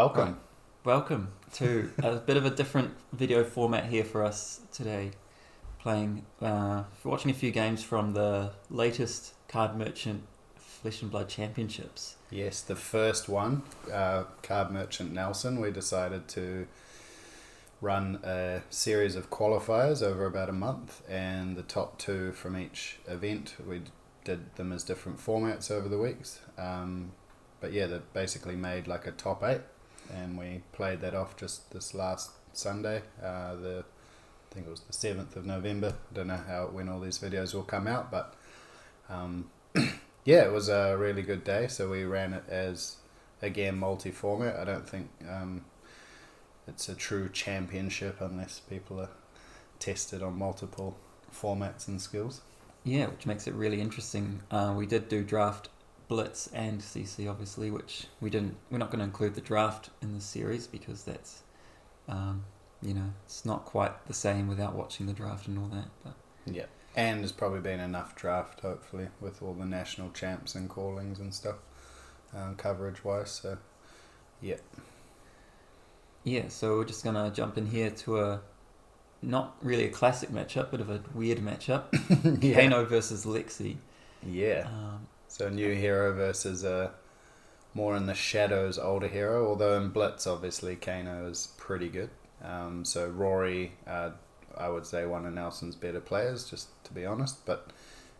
Welcome. Right. Welcome to a bit of a different video format here for us today. Watching a few games from the latest Card Merchant Flesh and Blood Championships. Yes, the first one, Card Merchant Nelson, we decided to run a series of qualifiers over about a month, and the top two from each event, we did them as different formats over the weeks. But yeah, they basically made like a top 8, and we played that off just this last Sunday, I think it was the 7th of November. I don't know when all these videos will come out, but yeah, it was a really good day. So we ran it as, again, multi-format. I don't think it's a true championship unless people are tested on multiple formats and skills. Yeah, which makes it really interesting. We did do draft, Blitz and CC, obviously, which we're not going to include the draft in this series because that's, it's not quite the same without watching the draft and all that. But yeah, and there's probably been enough draft, hopefully, with all the national champs and callings and stuff, coverage-wise, so yeah. Yeah, so we're just going to jump in here to not really a classic matchup, bit of a weird matchup. Yeah. Kano versus Lexi. Yeah. So new hero versus a more in the shadows older hero, although in Blitz, obviously, Kano is pretty good. So Rory, I would say one of Nelson's better players, just to be honest, but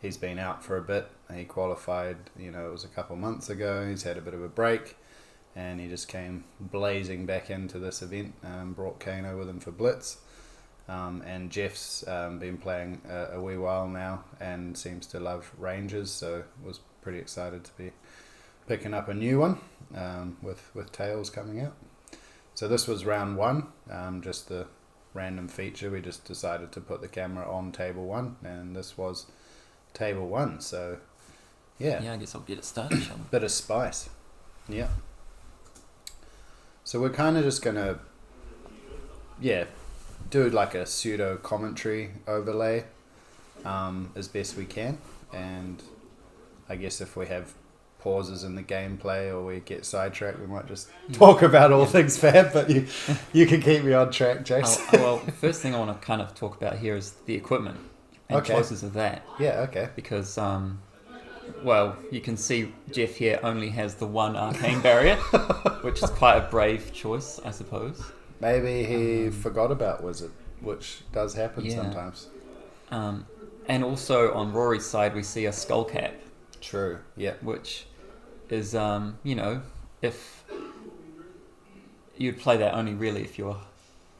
he's been out for a bit. He qualified, it was a couple months ago. He's had a bit of a break, and he just came blazing back into this event, brought Kano with him for Blitz. And Jeff's been playing a wee while now and seems to love Rangers, so was pretty excited to be picking up a new one with Tails coming out. So this was round 1, just the random feature. We just decided to put the camera on table 1, and this was table 1. So yeah. Yeah, I guess I'll get it started, shall we? Bit of spice. Yeah. So we're kind of just gonna do like a pseudo commentary overlay as best we can, and I guess if we have pauses in the gameplay or we get sidetracked, we might just talk about all things fab, but you can keep me on track, Jason. Well, the first thing I want to kind of talk about here is the equipment and choices of that. Yeah, okay. Because, you can see Jeff here only has the one arcane barrier, which is quite a brave choice, I suppose. Maybe he forgot about Wizard, which does happen sometimes. And also on Rory's side, we see a skull cap. True, yeah. Which is, if you'd play that only really if you're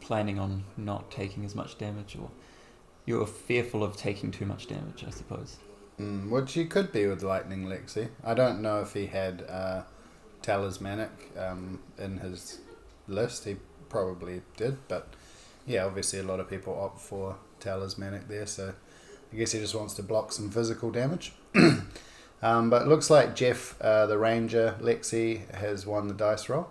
planning on not taking as much damage, or you're fearful of taking too much damage, I suppose. Which he could be with Lightning Lexi. I don't know if he had Talismanic in his list. He probably did, but yeah, obviously a lot of people opt for Talismanic there, so I guess he just wants to block some physical damage. But it looks like Jeff, the Ranger, Lexi, has won the dice roll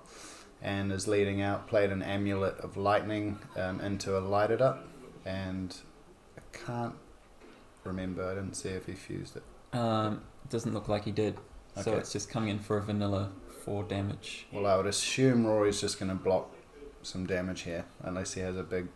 and is leading out, played an Amulet of Lightning into a Lighted Up, and I can't remember, I didn't see if he fused it. It doesn't look like he did, so Okay. it's just coming in for a vanilla 4 damage. Well, I would assume Rory's just going to block some damage here, unless he has a big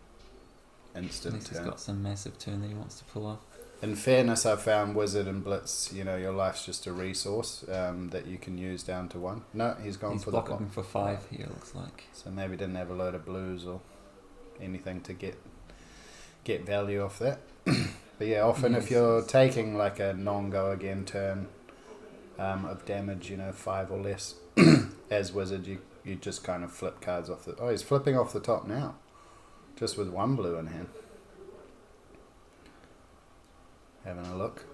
instant Unless he's turn. got some massive turn that he wants to pull off. In fairness, I found Wizard and Blitz, your life's just a resource that you can use down to 1. No, he's gone He's for the block. blocking for 5 here, looks like. So maybe didn't have a load of blues or anything to get value off that. But yeah, often if you're taking like a non-go again turn of damage, 5 or less, as Wizard, you just kind of flip cards off the... Oh, he's flipping off the top now, just with 1 blue in hand. Having a look.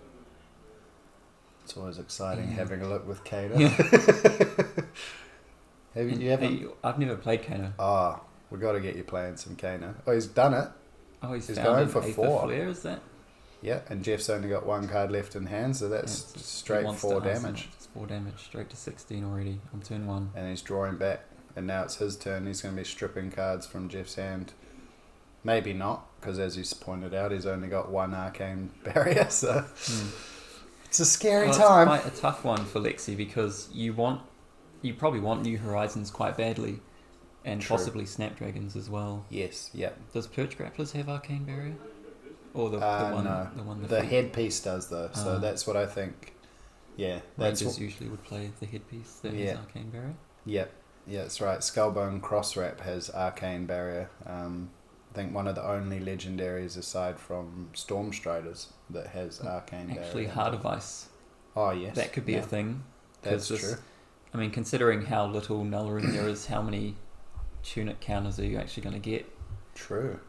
It's always exciting having a look with Kano. Yeah. I've never played Kano. Oh, we got to get you playing some Kano. Oh, he's done it. Oh, he's going found for an 4. Flare, is that? Yeah, and Jeff's only got 1 card left in hand, so that's straight 4 damage. It's 4 damage, straight to 16 already on turn 1. And he's drawing back, and now it's his turn. He's going to be stripping cards from Jeff's hand. Maybe not, because as he's pointed out, he's only got 1 arcane barrier, so it's a scary time. It's quite a tough one for Lexi because you probably want New Horizons quite badly, and True. possibly Snapdragons as well. Yes, yeah. Does Perch Grapplers have Arcane Barrier? Or the one? No. The one that The headpiece does though, so Ah. that's what I think. Yeah, that's Rangers usually would play the headpiece that Yeah. has Arcane Barrier. Yep, yeah, that's right. Skullbone Crosswrap has Arcane Barrier. I think one of the only legendaries aside from Stormstriders that has Arcane Actually, Barrier. Heart of Ice. Oh yes, That could be yeah, a thing. That's 'cause true. I mean, considering how little Nullroom there is, how many tunic counters are you actually going to get? True.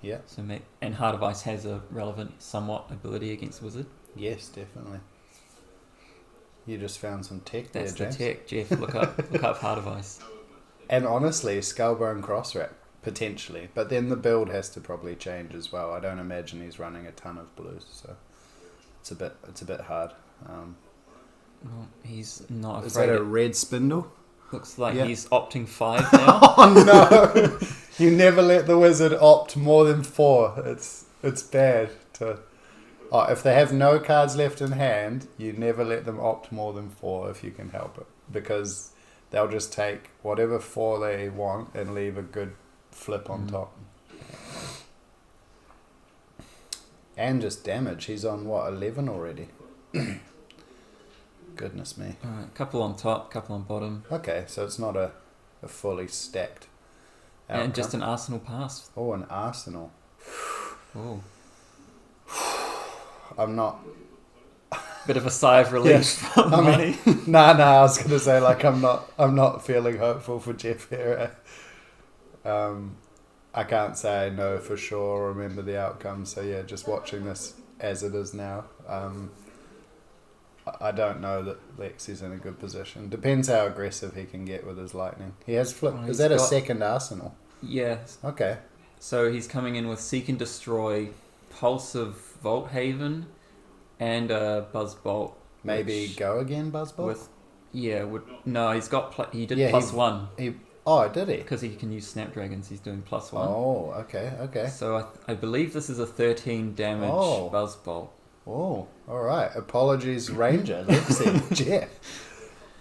Yeah. So, and Heart of Ice has a relevant, somewhat ability against Wizard. Yes, definitely. You just found some tech That's there, the James. tech, Jeff. Look up Heart of Ice. And honestly, Skullbone Crosswrap potentially, but then the build has to probably change as well. I don't imagine he's running a ton of blues, so it's a bit hard. Well, he's not Is afraid. that a red spindle? Looks like Yeah. he's opting 5 now. Oh no! You never let the wizard opt more than 4. It's bad to. Oh, if they have no cards left in hand, you never let them opt more than 4 if you can help it, because they'll just take whatever 4 they want and leave a good flip on top. And just damage. He's on what, 11 already? Goodness me. Alright, couple on top, couple on bottom. Okay, so it's not a fully stacked outcome. And just an Arsenal pass. Oh, an Arsenal. Oh. I'm not. Bit of a sigh of relief from money. Nah. I was gonna say I'm not feeling hopeful for Jeff here. I can't say I know for sure or remember the outcome. So yeah, just watching this as it is now. I don't know that Lexi's in a good position. Depends how aggressive he can get with his lightning. He has flip. Well, Is he's that a got- second Arsenal? Yeah. Okay. So he's coming in with Seek and Destroy, Pulse of Vault Haven, and Buzz Bolt. Maybe which go again, Buzzball. No, he's got he did Yeah, +1 Oh, did he? because he can use Snapdragons. He's doing +1. Oh, okay. So I believe this is a 13 damage Oh. Buzz Bolt. Oh, all right. Apologies, Ranger. Lexi, Jeff.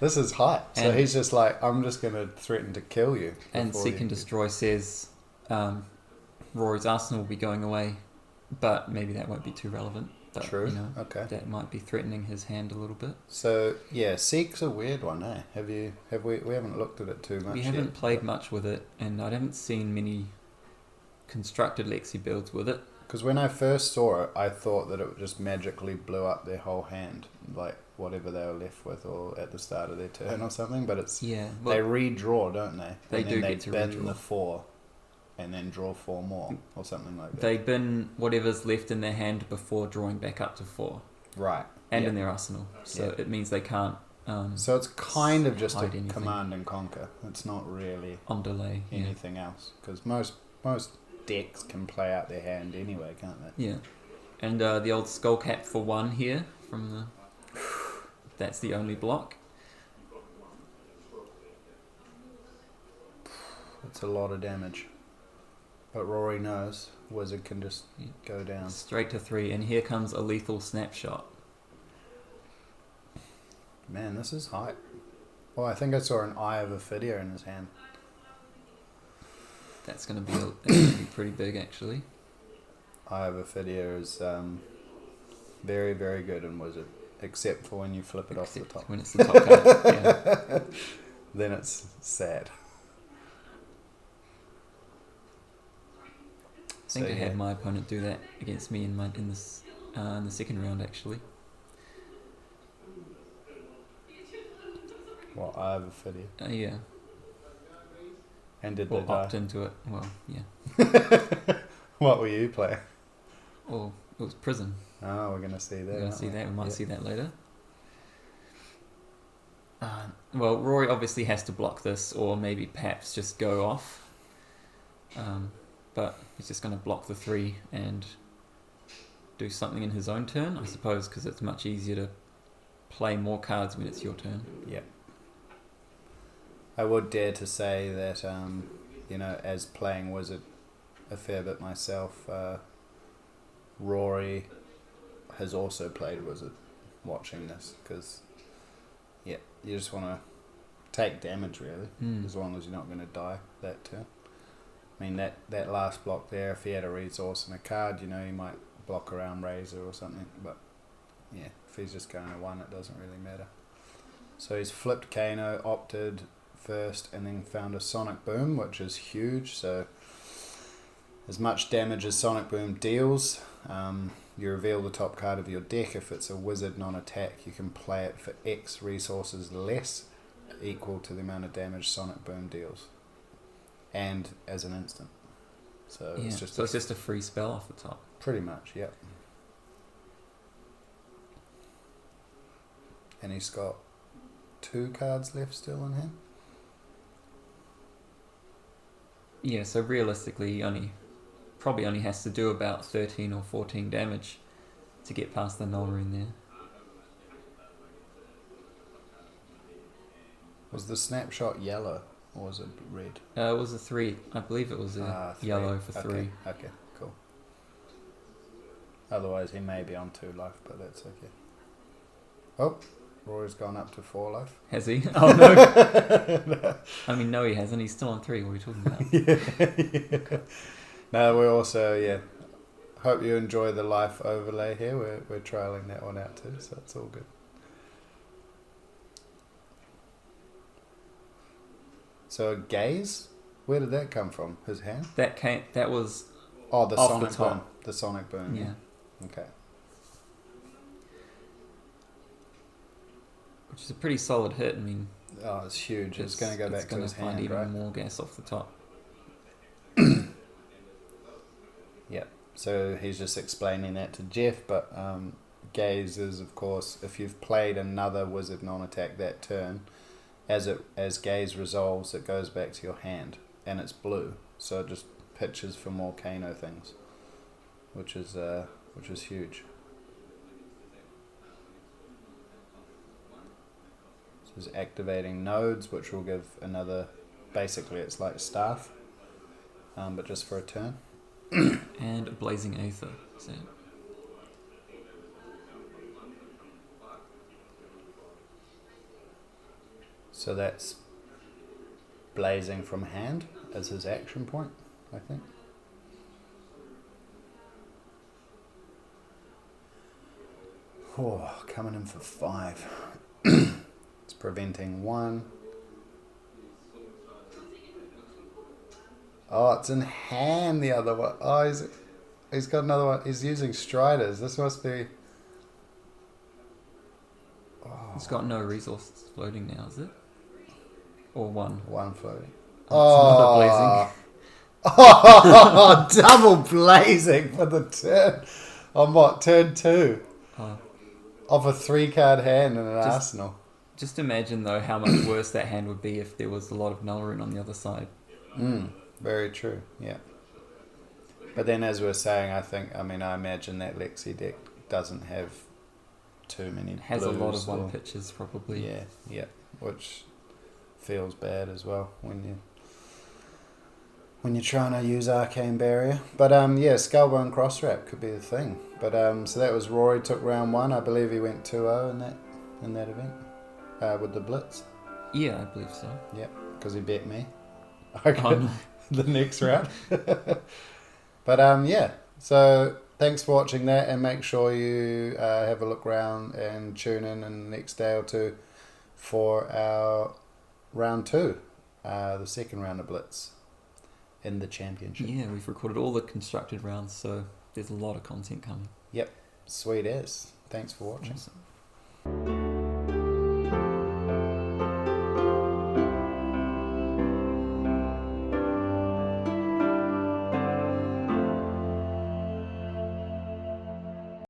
This is hype. So And- he's just like, I'm just going to threaten to kill you. And before Seek you- and Destroy says Rory's Arsenal will be going away, but maybe that won't be too relevant. But, True. You know, Okay. that might be threatening his hand a little bit. So yeah, Seek's a weird one, eh? We haven't looked at it too much. We haven't yet, played but- much with it, and I haven't seen many constructed Lexi builds with it. Because when I first saw it, I thought that it just magically blew up their whole hand, like whatever they were left with, or at the start of their turn or something. But it's Yeah, they well, redraw, don't they? They And do then get to bin redraw. the 4, and then draw 4 more, or something like that. they bin whatever's left in their hand before drawing back up to 4, Right. and Yeah. in their arsenal. So Yeah. it means they can't So it's kind of just a hide anything. command and conquer. It's not really on delay. Yeah. anything else, because most decks can play out their hand anyway, can't they? Yeah, and the old skull cap for 1 here from the. That's the only block. It's a lot of damage. But Rory knows Wizard can just Yeah. go down. Straight to 3, and here comes a lethal snapshot. Man, this is hype. Oh, I think I saw an Eye of Ophidia in his hand. That's gonna be pretty big actually. Eye of Ophidia is very, very good in Wizard, except for when you flip it off the Except top. when it's the top card. Yeah. Then it's sad. I think I had my opponent do that against me in the second round actually. Well, Eye of Ophidia. Yeah. And did Or they die? opt into it. Well, yeah. What were you playing? Or it was prison. Oh, we're going to see that. We're gonna aren't see that. We might Yeah. see that later. Well, Rory obviously has to block this, or maybe perhaps just go off. But he's just going to block the 3 and do something in his own turn, I suppose, because it's much easier to play more cards when it's your turn. Yeah. I would dare to say that, as playing Wizard a fair bit myself, Rory has also played Wizard watching this, because, yeah, you just want to take damage really, as long as you're not going to die that turn. I mean, that last block there, if he had a resource and a card, you might block around Razor or something, but yeah, if he's just going to 1, it doesn't really matter. So he's flipped Kano, opted first, and then found a Sonic Boom, which is huge. So as much damage as Sonic Boom deals, you reveal the top card of your deck. If it's a wizard non-attack, you can play it for X resources less, equal to the amount of damage Sonic Boom deals, and as an instant. So it's just a free spell off the top. Pretty much, yep. And he's got 2 cards left still in hand. Yeah, so realistically, he probably only has to do about 13 or 14 damage to get past the Nuller in there. Was the snapshot yellow or was it red? It was a 3. I believe it was a yellow for 3. Okay, cool. Otherwise, he may be on 2 life, but that's okay. Oh, Rory's gone up to 4 life. Has he? Oh, no. I mean, no, he hasn't. He's still on 3. What are we talking about? Yeah. No, we also, hope you enjoy the life overlay here. We're trialing that one out too, so it's all good. So a gaze? Where did that come from? His hand? That was the off Sonic the top. Boom. The Sonic Boom. Yeah. Okay. Which is a pretty solid hit. I mean, it's huge. It's going to go back to his hand, even right? more gas off the top. Yep. So he's just explaining that to Jeff, but gaze is, of course, if you've played another wizard non-attack that turn, as gaze resolves, it goes back to your hand, and it's blue, so it just pitches for more Kano things, which is huge. So he's activating nodes, which will give another. Basically, it's like staff, but just for a turn. And a Blazing Aether. So that's blazing from hand as his action point, I think. Oh, coming in for 5. It's preventing 1. Oh, it's in hand, the other one. Oh, he's got another one. He's using Striders. This must be... Oh. It's got no resources floating now, is it? Or 1? 1 floating. Oh, It's another blazing. Double blazing for the turn. On what? Turn 2. Of a 3-card hand in an arsenal. Just imagine, though, how much worse that hand would be if there was a lot of Nullrune on the other side. Very true, yeah. But then, as we were saying, I imagine that Lexi deck doesn't have too many blues. Has a lot of 1 pitches, probably. Yeah, which feels bad as well when you're trying to use Arcane Barrier. But Skullbone Crosswrap could be the thing. But so that was Rory took round 1. I believe he went 2-0 in that event with the Blitz. Yeah, I believe so. Yep, because he bet me. Okay. The next round. But so thanks for watching that, and make sure you have a look around and tune in the next day or two for our round 2, the second round of Blitz in the championship. Yeah, we've recorded all the constructed rounds, so there's a lot of content coming. Yep, sweet as. Thanks for watching. Awesome.